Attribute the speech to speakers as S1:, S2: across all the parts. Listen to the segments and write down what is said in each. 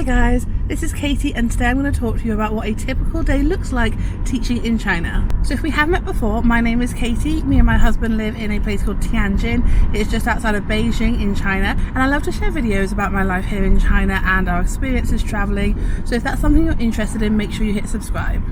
S1: Hi guys, this is Katie and today I'm going to talk to you about what a typical day looks like teaching in China. So if we haven't met before, my name is Katie. Me and my husband live in a place called Tianjin. It's just outside of Beijing in China, and I love to share videos about my life here in China and our experiences traveling. So if that's something you're interested in, make sure you hit subscribe.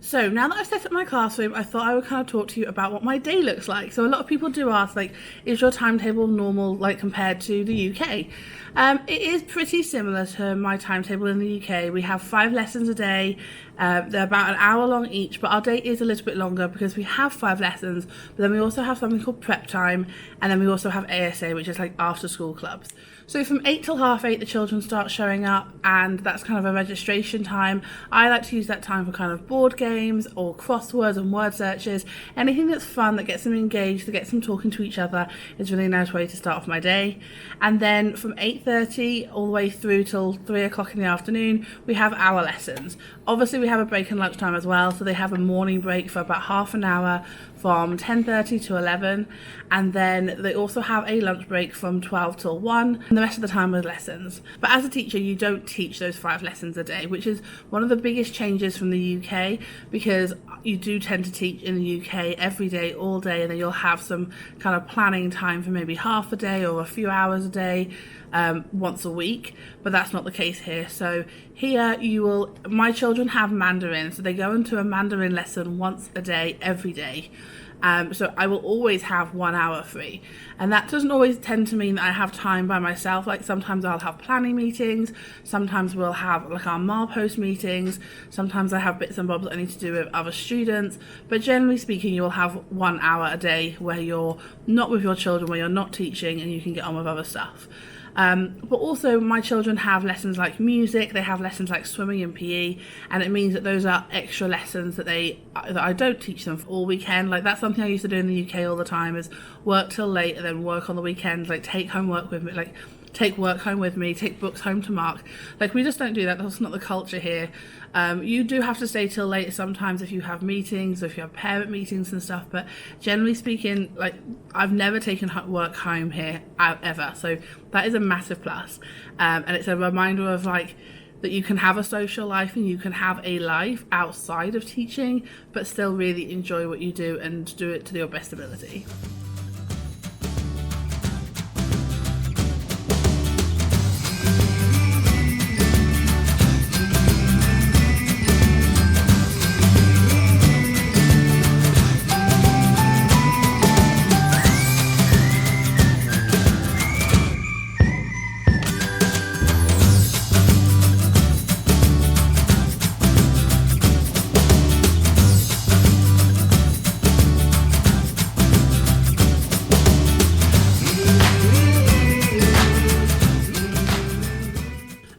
S1: So now that I've set up my classroom, I thought I would kind of talk to you about what my day looks like. So a lot of people do ask, like, is your timetable normal, like, compared to the UK? It is pretty similar to my timetable in the UK. We have 5 lessons a day. They're about an hour long each, but our day is a little bit longer because we have 5 lessons, but then we also have something called prep time, and then we also have ASA, which is like after school clubs. So from 8 till 8:30, the children start showing up, and that's kind of a registration time. I like to use that time for kind of board games or crosswords and word searches. Anything that's fun, that gets them engaged, that gets them talking to each other is a really nice way to start off my day. And then from 8:30 all the way through till 3 o'clock in the afternoon, we have our lessons. Obviously we have a break in lunchtime as well, so they have a morning break for about half an hour from 10:30 to 11, and then they also have a lunch break from 12 till 1, and the rest of the time was lessons. But as a teacher, you don't teach those 5 lessons a day, which is one of the biggest changes from the UK, because you do tend to teach in the UK every day, all day, and then you'll have some kind of planning time for maybe half a day or a few hours a day, once a week, but that's not the case here. So here my children have Mandarin, so they go into a Mandarin lesson once a day, every day. So I will always have 1 hour free, and that doesn't always tend to mean that I have time by myself. Like sometimes I'll have planning meetings, sometimes we'll have like our milepost meetings, sometimes I have bits and bobs that I need to do with other students, but generally speaking you will have 1 hour a day where you're not with your children, where you're not teaching, and you can get on with other stuff. But also my children have lessons like music, they have lessons like swimming and PE, and it means that those are extra lessons that I don't teach them all weekend. Like that's something I used to do in the UK all the time, is work till late and then work on the weekends, like take homework with me, like take work home with me, take books home to mark. Like we just don't do that. That's not the culture here. You do have to stay till late sometimes if you have meetings or if you have parent meetings and stuff, but generally speaking, like I've never taken work home here ever, so that is a massive plus. And it's a reminder of like that you can have a social life and you can have a life outside of teaching but still really enjoy what you do and do it to your best ability.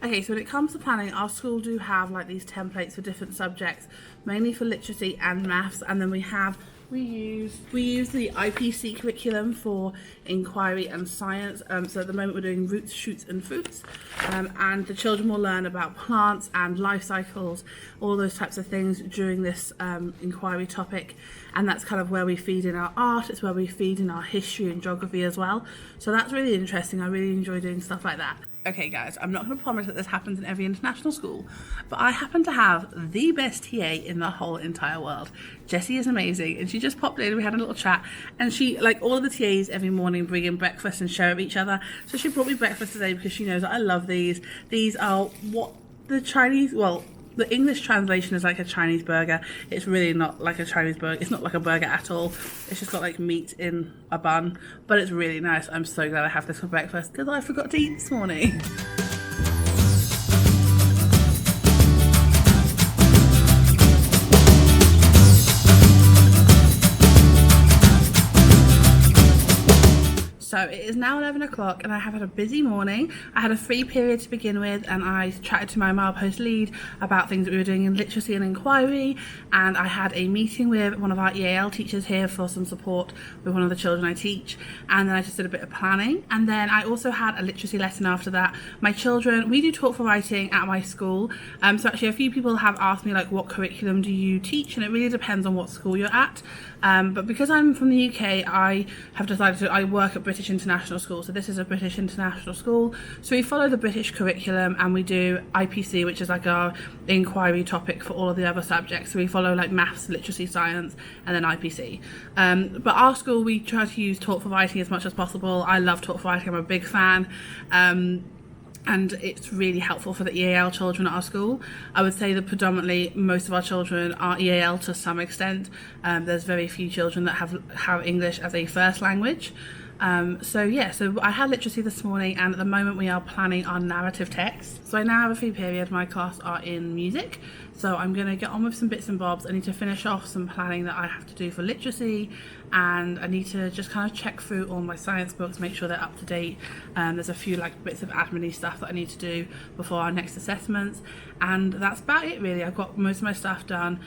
S1: Okay, so when it comes to planning, our school do have like these templates for different subjects, mainly for literacy and maths, and then we use the IPC curriculum for inquiry and science. So at the moment we're doing roots, shoots and fruits, and the children will learn about plants and life cycles, all those types of things during this inquiry topic, and that's kind of where we feed in our art, it's where we feed in our history and geography as well. So that's really interesting. I really enjoy doing stuff like that. Okay guys, I'm not going to promise that this happens in every international school, but I happen to have the best TA in the whole entire world. Jessie is amazing, and she just popped in, we had a little chat, and she, like all of the TAs every morning, bring in breakfast and share with each other. So she brought me breakfast today because she knows that I love these. These are what the Chinese, well, the English translation is like a Chinese burger. It's really not like a Chinese burger. It's not like a burger at all. It's just got like meat in a bun, but it's really nice. I'm so glad I have this for breakfast because I forgot to eat this morning. So it is now 11 o'clock and I have had a busy morning. I had a free period to begin with and I chatted to my milepost lead about things that we were doing in literacy and inquiry, and I had a meeting with one of our EAL teachers here for some support with one of the children I teach, and then I just did a bit of planning, and then I also had a literacy lesson after that. My children, we do Talk for Writing at my school, so actually a few people have asked me like what curriculum do you teach, and it really depends on what school you're at, but because I'm from the UK I have decided I work at British International School, so this is a British International School, so we follow the British curriculum and we do IPC, which is like our inquiry topic for all of the other subjects. So we follow like maths, literacy, science, and then IPC. But our school, we try to use Talk for Writing as much as possible. I love Talk for Writing, I'm a big fan. And it's really helpful for the EAL children at our school. I would say that predominantly most of our children are EAL to some extent. There's very few children that have English as a first language. So I had literacy this morning, and at the moment we are planning our narrative text. So I now have a free period. My class are in music, so I'm going to get on with some bits and bobs. I need to finish off some planning that I have to do for literacy, and I need to just kind of check through all my science books, make sure they're up to date. There's a few like bits of admin-y stuff that I need to do before our next assessments, and that's about it really. I've got most of my stuff done.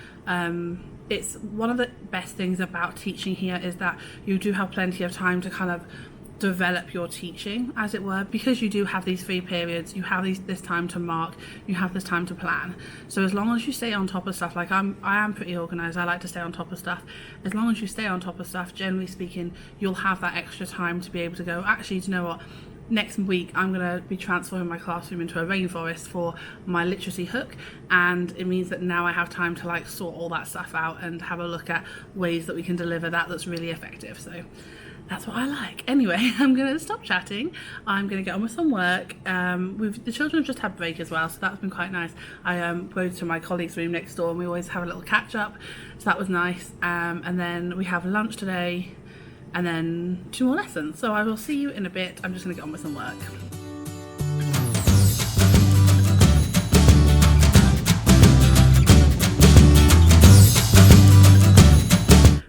S1: It's one of the best things about teaching here is that you do have plenty of time to kind of develop your teaching, as it were, because you do have these free periods, you have this time to mark, you have this time to plan. So as long as you stay on top of stuff, like I am pretty organised, I like to stay on top of stuff. As long as you stay on top of stuff, generally speaking, you'll have that extra time to be able to go, actually, do you know what? Next week I'm going to be transforming my classroom into a rainforest for my literacy hook, and it means that now I have time to like sort all that stuff out and have a look at ways that we can deliver that's really effective. So that's what I like. Anyway, I'm going to stop chatting. I'm going to get on with some work. The children have just had break as well, so that's been quite nice. I go to my colleague's room next door and we always have a little catch up, so that was nice. And then we have lunch today, and then 2 more lessons. So I will see you in a bit. I'm just going to get on with some work.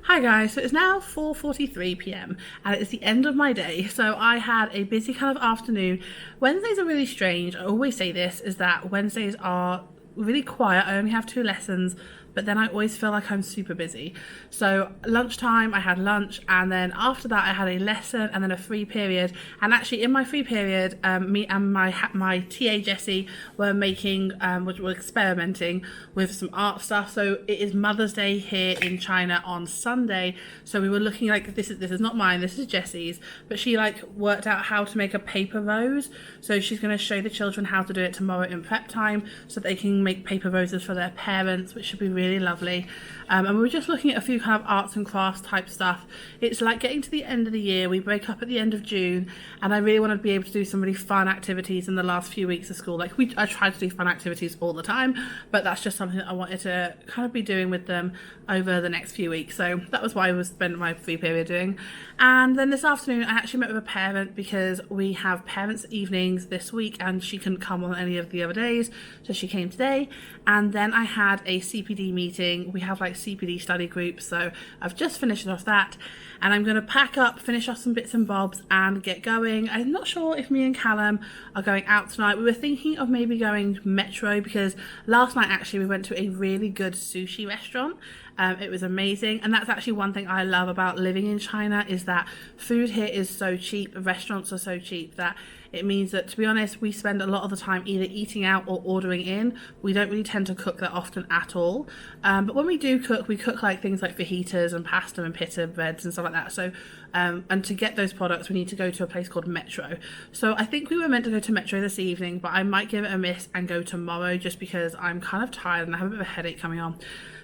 S1: Hi guys, so it's now 4:43 p.m. and it's the end of my day. So I had a busy kind of afternoon. Wednesdays are really strange. I always say this, is that Wednesdays are really quiet. I only have 2 lessons, but then I always feel like I'm super busy. So lunchtime I had lunch, and then after that I had a lesson and then a free period. And actually in my free period, me and my TA Jessie were were experimenting with some art stuff. So it is Mother's Day here in China on Sunday, so we were looking like this is not mine, this is Jessie's, but she like worked out how to make a paper rose. So she's going to show the children how to do it tomorrow in prep time so they can make paper roses for their parents, which should be really lovely. And we were just looking at a few kind of arts and crafts type stuff. It's like getting to the end of the year, we break up at the end of June, and I really want to be able to do some really fun activities in the last few weeks of school. Like I try to do fun activities all the time, but that's just something that I wanted to kind of be doing with them over the next few weeks. So that was why I was spending my free period doing. And then this afternoon I actually met with a parent, because we have parents' evenings this week and she couldn't come on any of the other days, so she came today. And then I had a CPD meeting. We have like CPD study groups, so I've just finished off that, and I'm going to pack up, finish off some bits and bobs and get going. I'm not sure if me and Callum are going out tonight. We were thinking of maybe going Metro, because last night actually we went to a really good sushi restaurant. It was amazing, and that's actually one thing I love about living in China, is that food here is so cheap, restaurants are so cheap, that it means that, to be honest, we spend a lot of the time either eating out or ordering in. We don't really tend to cook that often at all, but when we do cook, we cook like things like fajitas and pasta and pita breads and stuff like that. So and to get those products we need to go to a place called Metro. So I think we were meant to go to Metro this evening, but I might give it a miss and go tomorrow, just because I'm kind of tired and I have a bit of a headache coming on.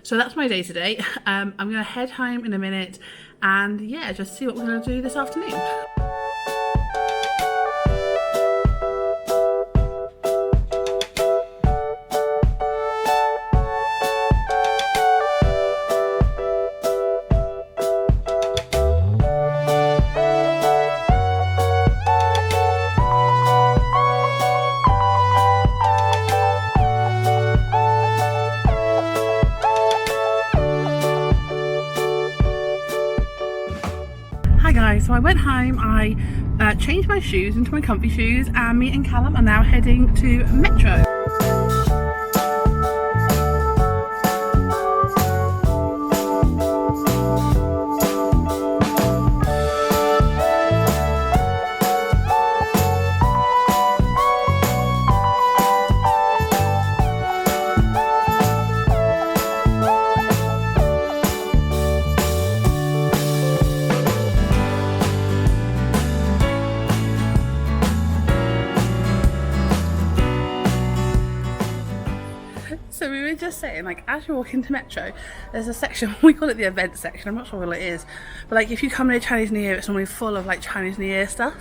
S1: So that's my day today. I'm going to head home in a minute and yeah, just see what we're going to do this afternoon. Hi guys, so I went home, I changed my shoes into my comfy shoes, and me and Callum are now heading to Metro. So we were just saying, like, as you walk into Metro, there's a section, we call it the event section, I'm not sure what it is, but like if you come near Chinese New Year, it's normally full of like Chinese New Year stuff,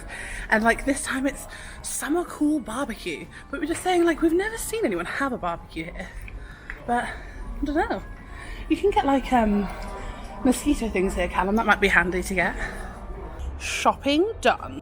S1: and like this time it's summer cool barbecue. But we're just saying, like, we've never seen anyone have a barbecue here, but I don't know. You can get like mosquito things here, Callum, that might be handy to get. Shopping done.